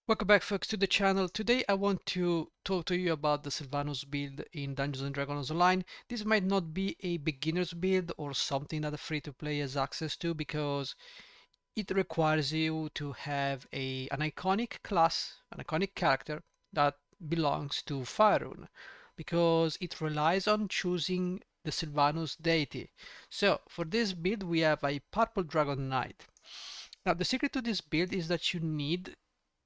Welcome back, folks, to the channel. Today I want to talk to you about the Sylvanus build in Dungeons & Dragons Online. This might not be a beginner's build or something that a free-to-play has access to because it requires you to have an iconic class, an iconic character that belongs to Faerun because it relies on choosing the Sylvanus deity. So for this build we have a Purple Dragon Knight. Now the secret to this build is that you need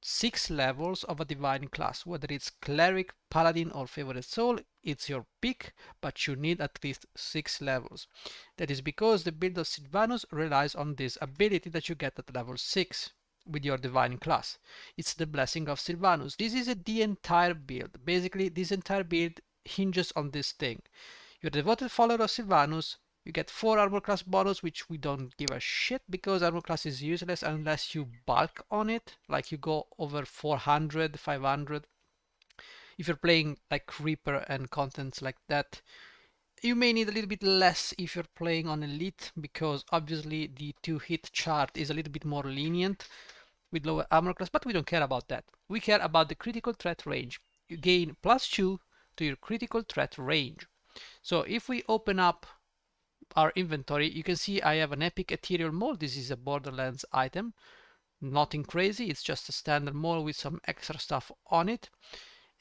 6 levels of a divine class, whether it's cleric, paladin, or favorite soul, it's your pick, but you need at least 6 levels. That is because the build of Sylvanus relies on this ability that you get at level 6 with your divine class. It's the blessing of Sylvanus. This is the entire build. Basically, this entire build hinges on this thing. You're a devoted follower of Sylvanus. You get 4 armor class bonus, which we don't give a shit because armor class is useless unless you bulk on it, like you go over 400, 500. If you're playing like Reaper and contents like that, you may need a little bit less if you're playing on Elite because obviously the 2-hit chart is a little bit more lenient with lower armor class, but we don't care about that. We care about the critical threat range. You gain +2 to your critical threat range. So if we open up our inventory, you can see I have an epic ethereal mole. This is a Borderlands item, nothing crazy, it's just a standard mole with some extra stuff on it.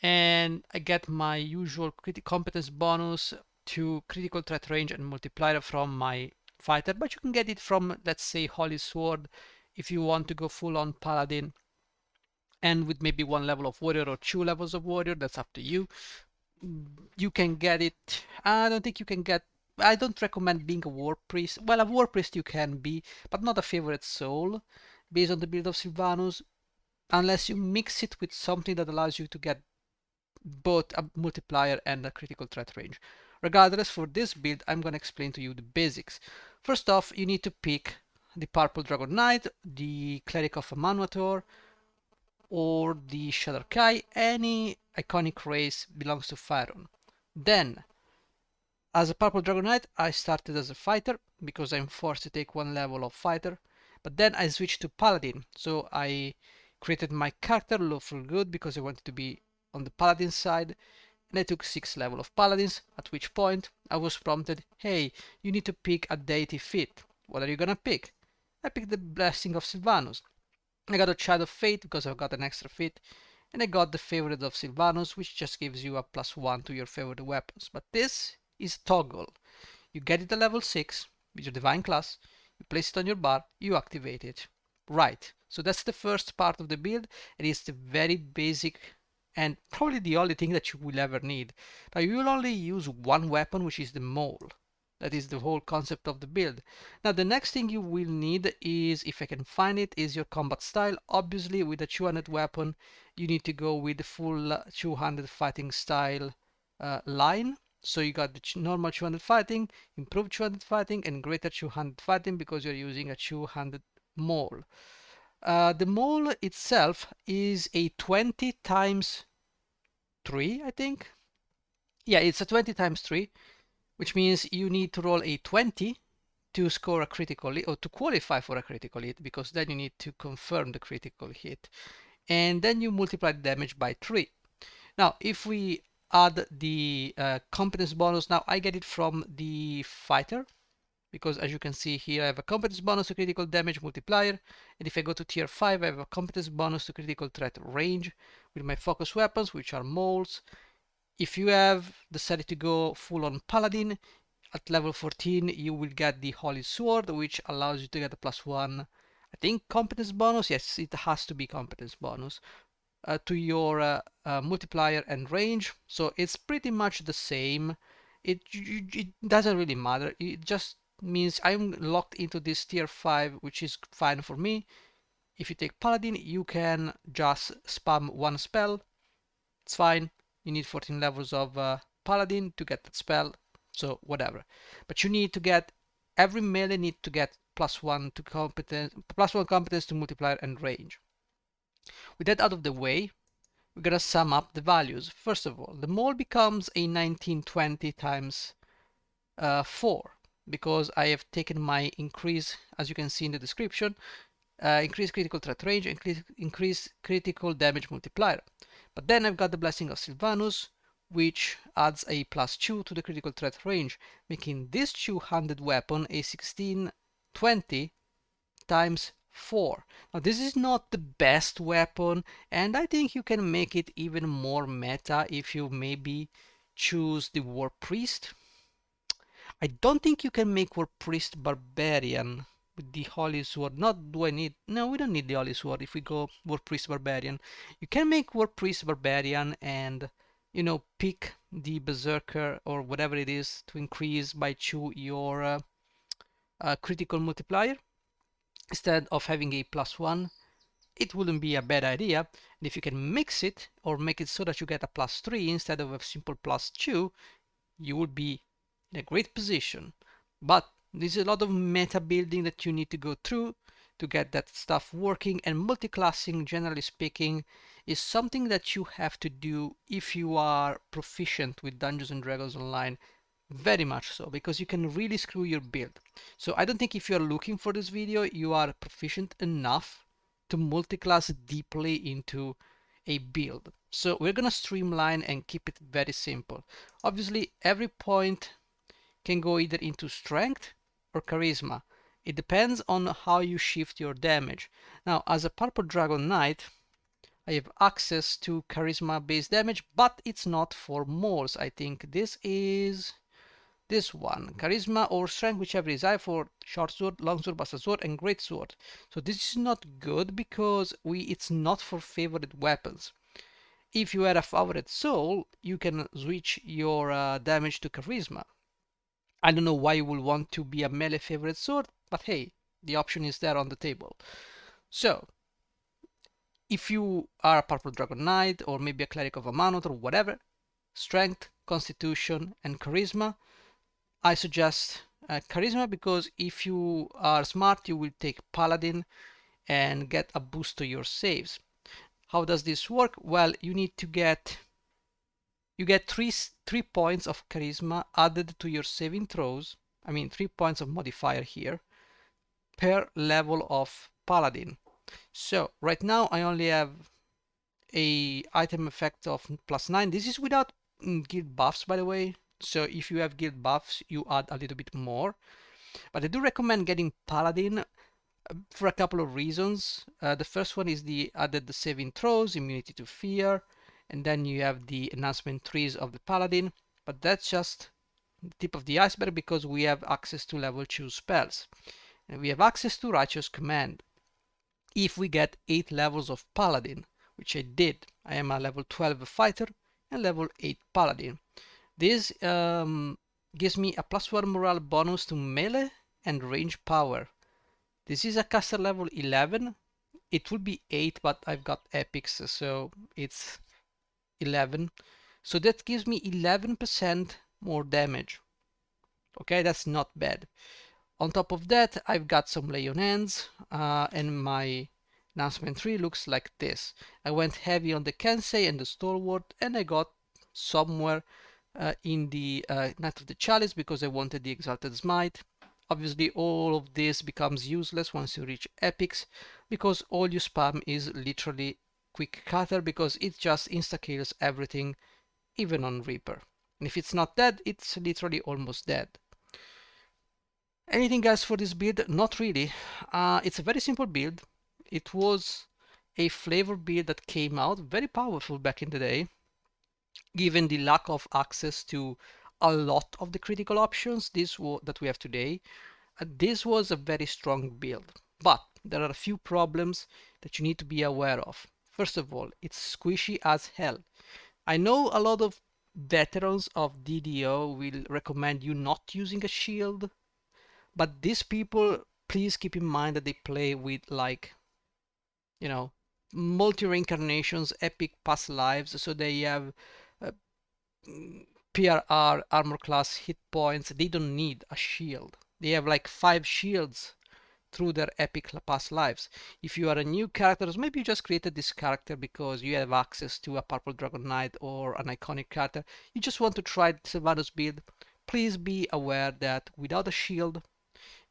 And I get my usual competence bonus to critical threat range and multiplier from my fighter, but you can get it from, let's say, Holy Sword if you want to go full on paladin, and with maybe 1 level of warrior or 2 levels of warrior, that's up to you. You can get it. I don't think you can get. I don't recommend being a war priest. Well, a war priest you can be, but not a favorite soul based on the build of Sylvanus, unless you mix it with something that allows you to get both a multiplier and a critical threat range. Regardless, for this build, I'm going to explain to you the basics. First off, you need to pick the Purple Dragon Knight, the Cleric of Amanuator, or the Shadar-kai. Any iconic race belongs to Faerun. Then, as a Purple Dragon Knight, I started as a fighter because I'm forced to take 1 level of fighter. But then I switched to Paladin, so I created my character Lawful Good because I wanted to be on the Paladin side, and I took 6 level of Paladins, at which point I was prompted, hey, you need to pick a deity fit. What are you gonna pick? I picked the Blessing of Sylvanus. I got a Child of Fate because I've got an extra fit, and I got the Favorite of Sylvanus, which just gives you a +1 to your favorite weapons. But this is toggle. You get it at level 6 with your divine class, you place it on your bar, you activate it. Right, so that's the first part of the build, and it's the very basic and probably the only thing that you will ever need. Now you will only use 1 weapon, which is the mole. That is the whole concept of the build. Now the next thing you will need is, if I can find it, is your combat style. Obviously with a 200 weapon you need to go with the full 200 fighting style line. So you got the normal 200 fighting, improved 200 fighting, and greater 200 fighting because you're using a 200 mole. The mole itself is a 20 times 3, I think. Yeah, it's a 20 times 3, which means you need to roll a 20 to score a critical hit, or to qualify for a critical hit, because then you need to confirm the critical hit. And then you multiply the damage by 3. Now, if we add the competence bonus, now I get it from the fighter, because as you can see here, I have a competence bonus to critical damage multiplier, and if I go to tier 5, I have a competence bonus to critical threat range with my focus weapons, which are moles. If you have decided to go full on paladin, at level 14 you will get the Holy Sword, which allows you to get a +1, I think, competence bonus. Yes, it has to be competence bonus to your multiplier and range. So it's pretty much the same. It doesn't really matter. It just means I'm locked into this tier 5, which is fine for me. If you take paladin, you can just spam 1 spell. It's fine. You need 14 levels of paladin to get that spell, so whatever. But you need to get, every melee need to get +1 to competence, +1 competence to multiplier and range. With that out of the way, we're gonna sum up the values. First of all, the mole becomes a 1920 times 4 because I have taken my increase, as you can see in the description. increase critical threat range, increase critical damage multiplier. But then I've got the Blessing of Sylvanus, which adds a +2 to the critical threat range, making this two-handed weapon a 1620 times 4. Now this is not the best weapon, and I think you can make it even more meta if you maybe choose the War Priest. I don't think you can make War Priest Barbarian with the Holy Sword. Not do I need... No, we don't need the Holy Sword if we go War Priest Barbarian. You can make War Priest Barbarian and, you know, pick the Berserker or whatever it is to increase by 2 your critical multiplier instead of having a +1. It wouldn't be a bad idea. And if you can mix it or make it so that you get a +3 instead of a simple +2, you would be in a great position. But there's a lot of meta building that you need to go through to get that stuff working, and multiclassing, generally speaking, is something that you have to do if you are proficient with Dungeons and Dragons Online. Very much so, because you can really screw your build. So I don't think if you're looking for this video, you are proficient enough to multiclass deeply into a build. So we're gonna streamline and keep it very simple. Obviously, every point can go either into strength or charisma. It depends on how you shift your damage. Now, as a Purple Dragon Knight, I have access to charisma based damage, but it's not for moles. I think this is this one, charisma or strength, whichever is high for short sword, long sword, bastard sword, and great sword. So this is not good because it's not for favorite weapons. If you had a favorite soul, you can switch your damage to charisma. I don't know why you will want to be a melee favorite sword, but hey, the option is there on the table. So if you are a Purple Dragon Knight or maybe a Cleric of Amanot or whatever, strength, constitution, and charisma, I suggest charisma, because if you are smart, you will take paladin and get a boost to your saves. How does this work? Well, you need to get three points of charisma added to your saving throws. I mean 3 points of modifier here per level of paladin. So right now I only have a item effect of +9. This is without guild buffs, by the way. So if you have guild buffs, you add a little bit more. But I do recommend getting Paladin for a couple of reasons. The first one is the added saving throws, immunity to fear, and then you have the enhancement trees of the Paladin. But that's just the tip of the iceberg, because we have access to level 2 spells. And we have access to Righteous Command. If we get 8 levels of Paladin, which I did, I am a level 12 fighter and level 8 Paladin. This gives me a +1 morale bonus to melee and range power. This is a caster level 11. It would be 8, but I've got epics, so it's 11. So that gives me 11% more damage. Okay, that's not bad. On top of that, I've got some lay on hands, and my announcement tree looks like this. I went heavy on the Kensei and the Stalwart, and I got somewhere in the Knight of the Chalice because I wanted the Exalted Smite. Obviously, all of this becomes useless once you reach epics, because all you spam is literally Quick Cutter, because it just insta-kills everything, even on Reaper. And if it's not dead, it's literally almost dead. Anything else for this build? Not really. It's a very simple build. It was a flavor build that came out very powerful back in the day, given the lack of access to a lot of the critical options that we have today. This was a very strong build, but there are a few problems that you need to be aware of. First of all, it's squishy as hell. I know a lot of veterans of DDO will recommend you not using a shield, but these people, please keep in mind that they play with, like, you know, multi-reincarnations, epic past lives, so they have uh, PRR, armor class, hit points. They don't need a shield. They have like 5 shields through their epic past lives. If you are a new character, maybe you just created this character because you have access to a Purple Dragon Knight or an iconic character, you just want to try the Sylvanus build, please be aware that without a shield,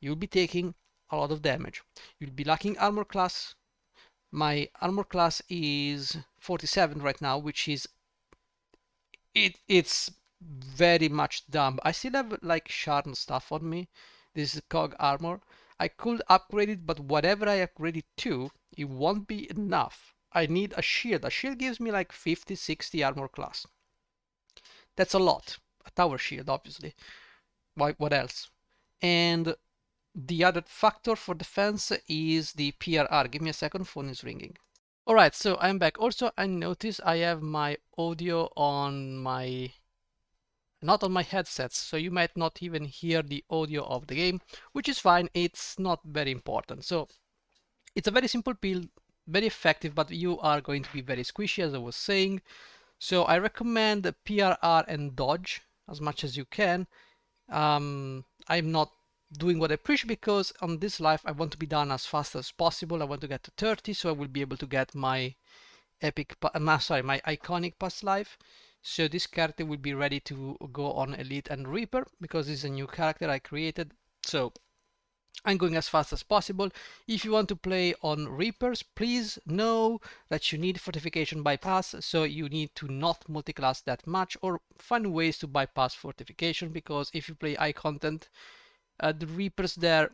you'll be taking a lot of damage. You'll be lacking armor class. My armor class is 47 right now, which is it's very much dumb. I still have like shard stuff on me. This is cog armor. I could upgrade it, but whatever I upgrade it to, it won't be enough. I need a shield. A shield gives me like 50, 60 armor class. That's a lot. A tower shield, obviously. Why, what else? And the other factor for defense is the PRR. Give me a second, phone is ringing. Alright, so I'm back. Also, I notice I have my audio on my not on my headsets, so you might not even hear the audio of the game, which is fine. It's not very important. So it's a very simple build, very effective, but you are going to be very squishy, as I was saying. So I recommend the PRR and dodge as much as you can. I'm not doing what I preach because on this life I want to be done as fast as possible. I want to get to 30, so I will be able to get my my iconic past life. So this character will be ready to go on Elite and Reaper because this is a new character I created. So I'm going as fast as possible. If you want to play on Reapers, please know that you need fortification bypass, so you need to not multiclass that much or find ways to bypass fortification, because if you play high content, the Reapers there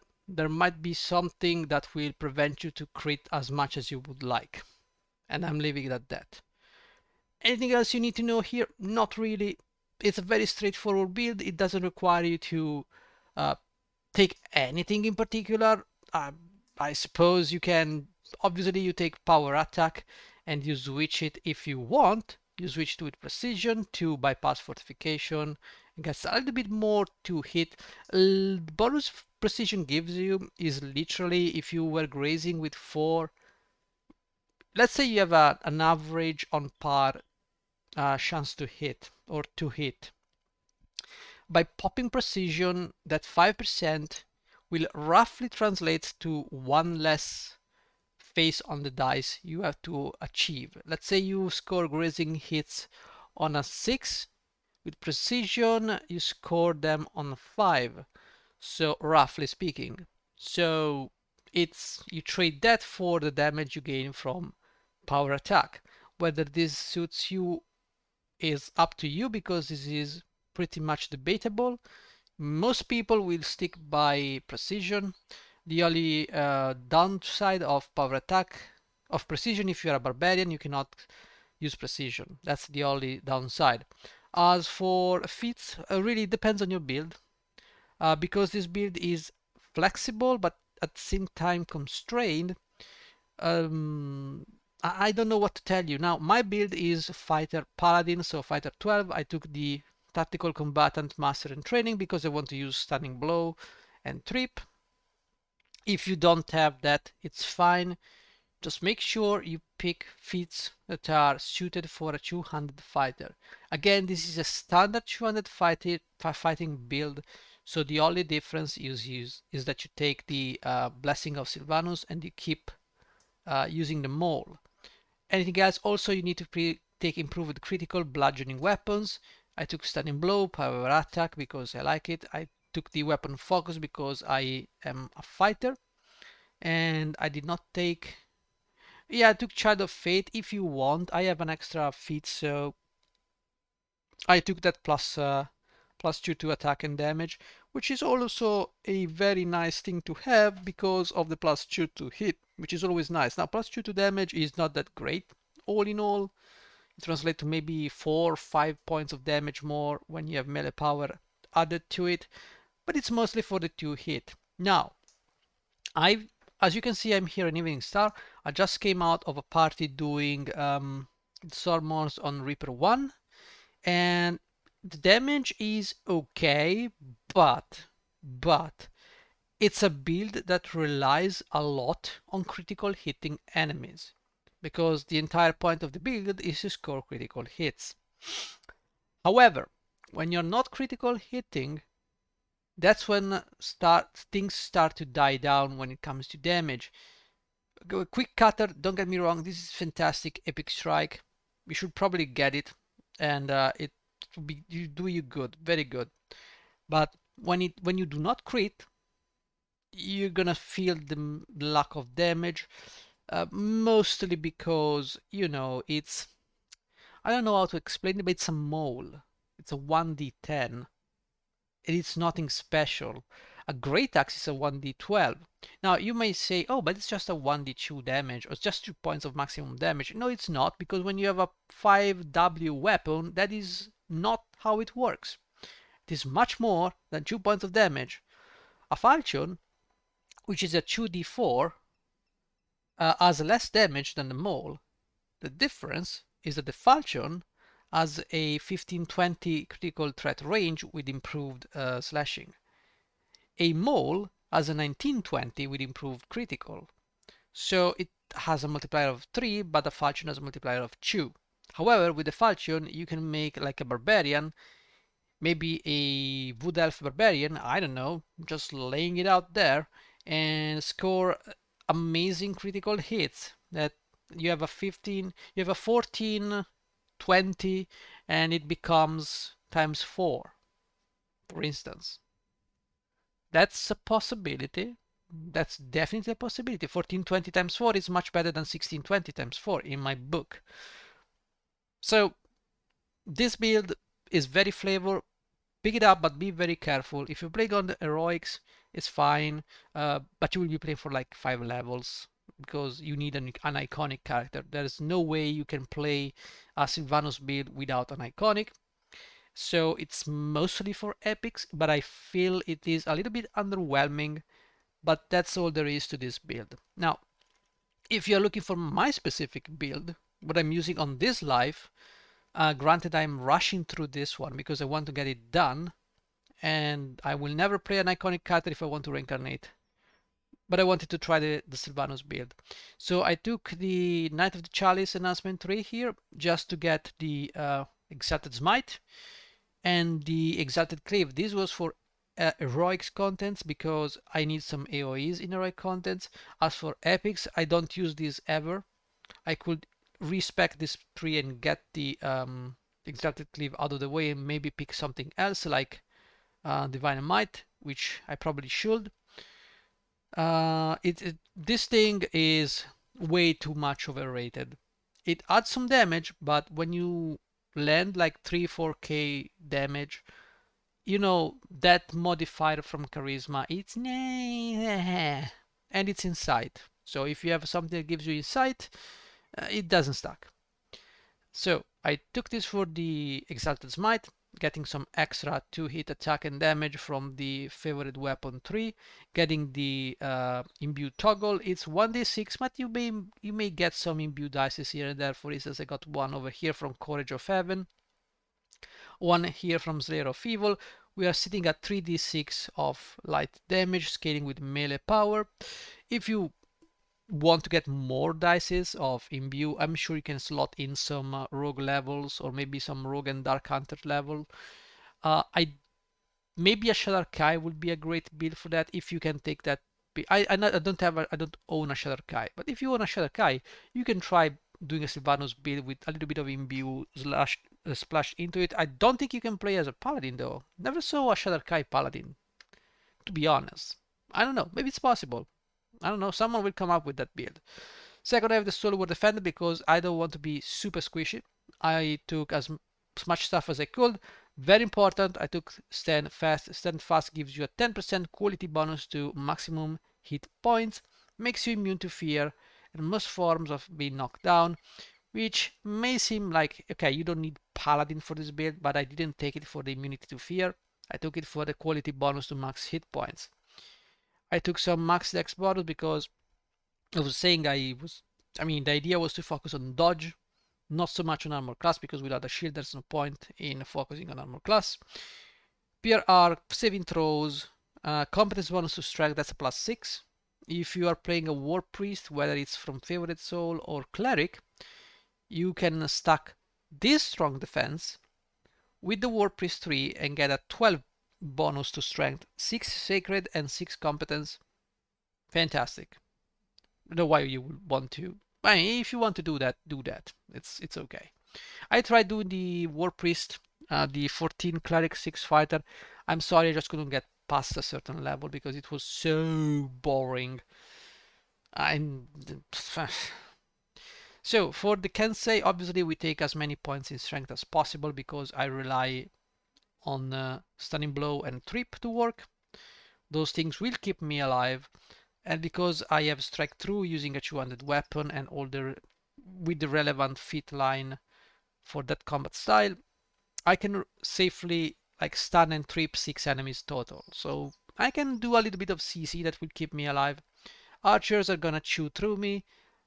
might be something that will prevent you to crit as much as you would like. And I'm leaving it at that. Anything else you need to know here? Not really. It's a very straightforward build. It doesn't require you to uh, take anything in particular. I suppose you can, obviously you take power attack and you switch it if you want. You switch to it precision to bypass fortification. It gets a little bit more to hit. The bonus precision gives you is literally if you were grazing with 4. Let's say you have an average on par chance to hit or to hit. By popping precision, that 5% will roughly translate to 1 less face on the dice you have to achieve. Let's say you score grazing hits on a 6. With precision, you score them on a 5. So roughly speaking. So you trade that for the damage you gain from power attack. Whether this suits you is up to you because this is pretty much debatable. Most people will stick by precision. The only downside of power attack of precision, if you're a barbarian, you cannot use precision. That's the only downside. As for feats, really depends on your build, because this build is flexible but at the same time constrained. um, I don't know what to tell you. Now, my build is Fighter Paladin, so Fighter 12. I took the Tactical Combatant Master in Training because I want to use Stunning Blow and Trip. If you don't have that, it's fine. Just make sure you pick feats that are suited for a 200 fighter. Again, this is a standard 200 fighting build, so the only difference is that you take the Blessing of Sylvanus and you keep using the mole. Anything else? Also, you need to take improved critical bludgeoning weapons. I took Stunning Blow, Power Attack because I like it. I took the Weapon Focus because I am a fighter. And I did not take... Yeah, I took Child of Fate if you want. I have an extra feat, so I took that plus 2 to attack and damage, which is also a very nice thing to have because of the plus 2 to hit, which is always nice. Now, plus 2 to damage is not that great. All in all, it translates to maybe 4 or 5 points of damage more when you have melee power added to it, but it's mostly for the 2 hit. Now, as you can see, I'm here in Evening Star. I just came out of a party doing Stormons on Reaper 1, and the damage is okay, but it's a build that relies a lot on critical hitting enemies, because the entire point of the build is to score critical hits. However, when you're not critical hitting, that's when things start to die down when it comes to damage. Quick cutter, don't get me wrong, this is fantastic, epic strike. You should probably get it, and it will do you good, very good. But when you do not crit, you're gonna feel the lack of damage, mostly because, it's, I don't know how to explain it, but it's a mole. It's a 1d10. It's nothing special. A great axe is a 1d12. Now you may say, oh, but it's just a 1d2 damage, or it's just 2 points of maximum damage. No, it's not, because when you have a 5w weapon, that is not how it works. It is much more than 2 points of damage. A falchion, which is a 2d4, has less damage than the mole. The difference is that the falchion has a 15-20 critical threat range with improved slashing. A mole has a 19-20 with improved critical. So it has a multiplier of 3, but the falchion has a multiplier of 2. However, with the falchion, you can make like a barbarian, maybe a wood elf barbarian, I don't know, just laying it out there, and score amazing critical hits that you have a 15, you have a 14, 20, and it becomes times 4, for instance. That's a possibility. That's definitely a possibility. 1420 times 4 is much better than 1620 times 4 in my book. So this build is very flavor. Pick it up, but be very careful. If you play on the heroics, it's fine, but you will be playing for like 5 levels because you need an iconic character. There is no way you can play a Sylvanus build without an iconic. So it's mostly for epics, but I feel it is a little bit underwhelming, but that's all there is to this build. Now, if you're looking for my specific build, what I'm using on this live, granted I'm rushing through this one because I want to get it done, and I will never play an iconic character if I want to reincarnate. But I wanted to try the Sylvanus build. So I took the Knight of the Chalice enhancement 3 here just to get the Exalted Smite and the Exalted Cleave. This was for heroics contents because I need some AoEs in heroic contents. As for epics, I don't use these ever. I could respec this 3 and get the Exalted Cleave out of the way and maybe pick something else like Divine Might, which I probably should. This thing is way too much overrated. It adds some damage, but when you land like 3-4k damage, that modifier from charisma, it's and it's insight. So if you have something that gives you insight, it doesn't stack. So I took this for the Exalted Smite, getting some extra 2-hit attack and damage from the favorite weapon 3, getting the imbue toggle. It's 1d6, but you may get some imbue dices here and there. For instance, I got one over here from Courage of Heaven, one here from Slayer of Evil. We are sitting at 3d6 of light damage, scaling with melee power. If you want to get more dices of imbue, I'm sure you can slot in some rogue levels or maybe some rogue and dark hunter level. I maybe a Shadow Kai would be a great build for that if you can take that. I don't own a Shadow Kai, but if you own a Shadow Kai, you can try doing a Sylvanus build with a little bit of imbue splashed into it. I don't think you can play as a paladin though. Never saw a Shadow Kai paladin, to be honest. I don't know. Maybe it's possible. I don't know. Someone will come up with that build. Second, I have the Stalwart Defender because I don't want to be super squishy. I took as much stuff as I could. Very important, I took Stand Fast. Stand Fast gives you a 10% quality bonus to maximum hit points, makes you immune to fear and most forms of being knocked down, which may seem like, okay, you don't need Paladin for this build, but I didn't take it for the immunity to fear. I took it for the quality bonus to max hit points. I took some max dex bonus because I was saying the idea was to focus on dodge, not so much on armor class, because without a shield there's no point in focusing on armor class. PRR, saving throws, competence bonus to strength, that's a +6. If you are playing a war priest, whether it's from favorite soul or cleric, you can stack this strong defense with the war priest 3 and get a 12 bonus to strength, 6 sacred and 6 competence. Fantastic. I don't know why you would want to. I mean, if you want to do that, do that. It's okay. I tried doing the War Priest, the 14 Cleric 6 Fighter. I'm sorry, I just couldn't get past a certain level because it was so boring. And so for the Kensei, obviously we take as many points in strength as possible because I rely on stunning blow and trip to work. Those things will keep me alive, and because I have strike through using a 200 weapon and all the with the relevant fit line for that combat style, I can safely like stun and trip 6 enemies total. So I can do a little bit of CC that will keep me alive. Archers are gonna chew through me,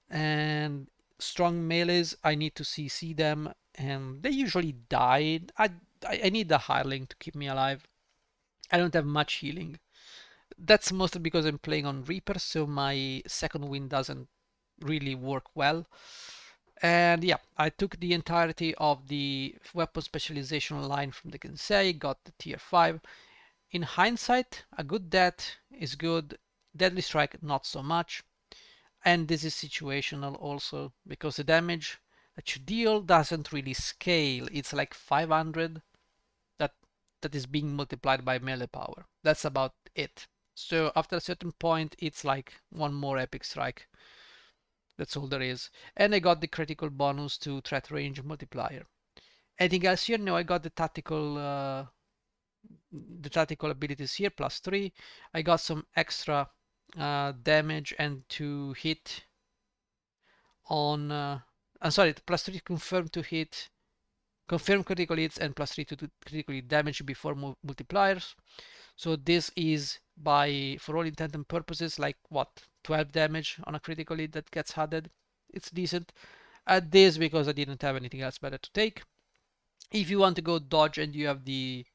and strong melees I need to CC them, and they usually die. I need the hireling to keep me alive. I don't have much healing. That's mostly because I'm playing on Reaper, so my second wind doesn't really work well. And yeah, I took the entirety of the weapon specialization line from the Kensei, got the tier 5. In hindsight, a good death is good, deadly strike not so much. And this is situational also, because the damage that you deal doesn't really scale. It's like 500 that that is being multiplied by melee power. That's about it. So after a certain point, it's like one more epic strike. That's all there is. And I got the critical bonus to threat range multiplier. Anything else here? No, I got the tactical abilities here, +3. I got some extra damage and to hit on. I'm sorry, +3 confirmed to hit, confirm critical hits, and +3 to critical hit damage before multipliers. So this is by, for all intent and purposes, like what, 12 damage on a critical hit that gets added. It's decent. At this because I didn't have anything else better to take. If you want to go dodge and you have the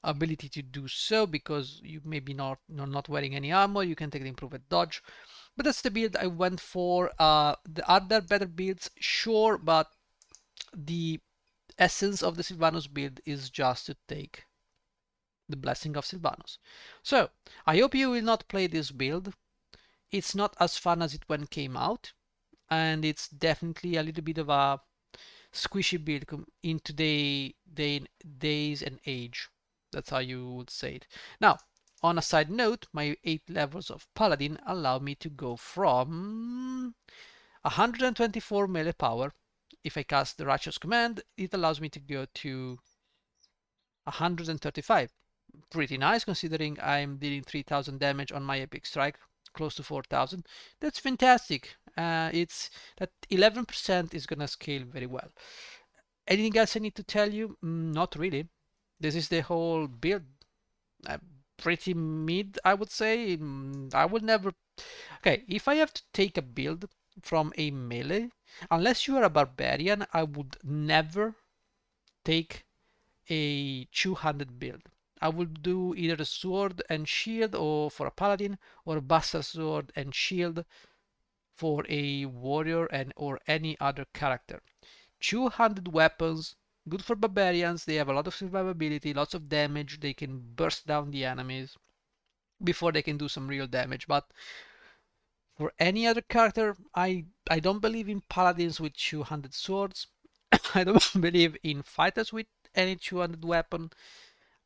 ability to do so because you maybe not wearing any armor, you can take the improved dodge. But that's the build I went for. Are there better builds? Sure, but the essence of the Sylvanus build is just to take the blessing of Sylvanus. So I hope you will not play this build. It's not as fun as it when it came out, and it's definitely a little bit of a squishy build in days and age. That's how you would say it. Now, on a side note, my 8 levels of Paladin allow me to go from 124 melee power. If I cast the Righteous Command, it allows me to go to 135. Pretty nice considering I'm dealing 3000 damage on my epic strike, close to 4000. That's fantastic. It's that 11% is gonna scale very well. Anything else I need to tell you? Not really. This is the whole build. Uh, Pretty mid, I would say. I would never. Okay, if I have to take a build from a melee, unless you are a barbarian, I would never take a 200 build. I would do either a sword and shield or for a paladin, or a bastard sword and shield for a warrior and or any other character. 200 weapons, good for barbarians. They have a lot of survivability, lots of damage. They can burst down the enemies before they can do some real damage. But for any other character, I don't believe in paladins with 200 swords. I don't believe in fighters with any 200 weapon.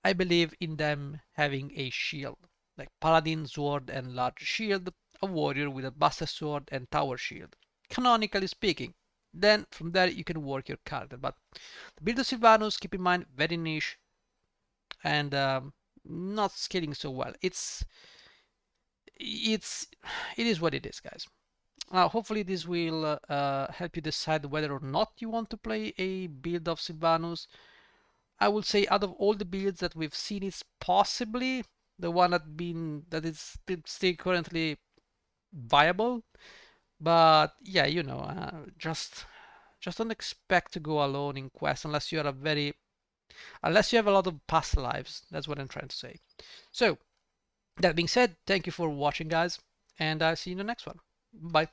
I believe in them having a shield, like paladin sword and large shield, a warrior with a bastard sword and tower shield, canonically speaking. Then from there you can work your character. But the build of Sylvanus, keep in mind, very niche and not scaling so well. It is what it is, guys. Hopefully this will help you decide whether or not you want to play a build of Sylvanus. I would say out of all the builds that we've seen, it's possibly the one that is still currently viable. But yeah, just don't expect to go alone in quest unless you have a lot of past lives. That's what I'm trying to say. So that being said, thank you for watching, guys, and I'll see you in the next one. Bye.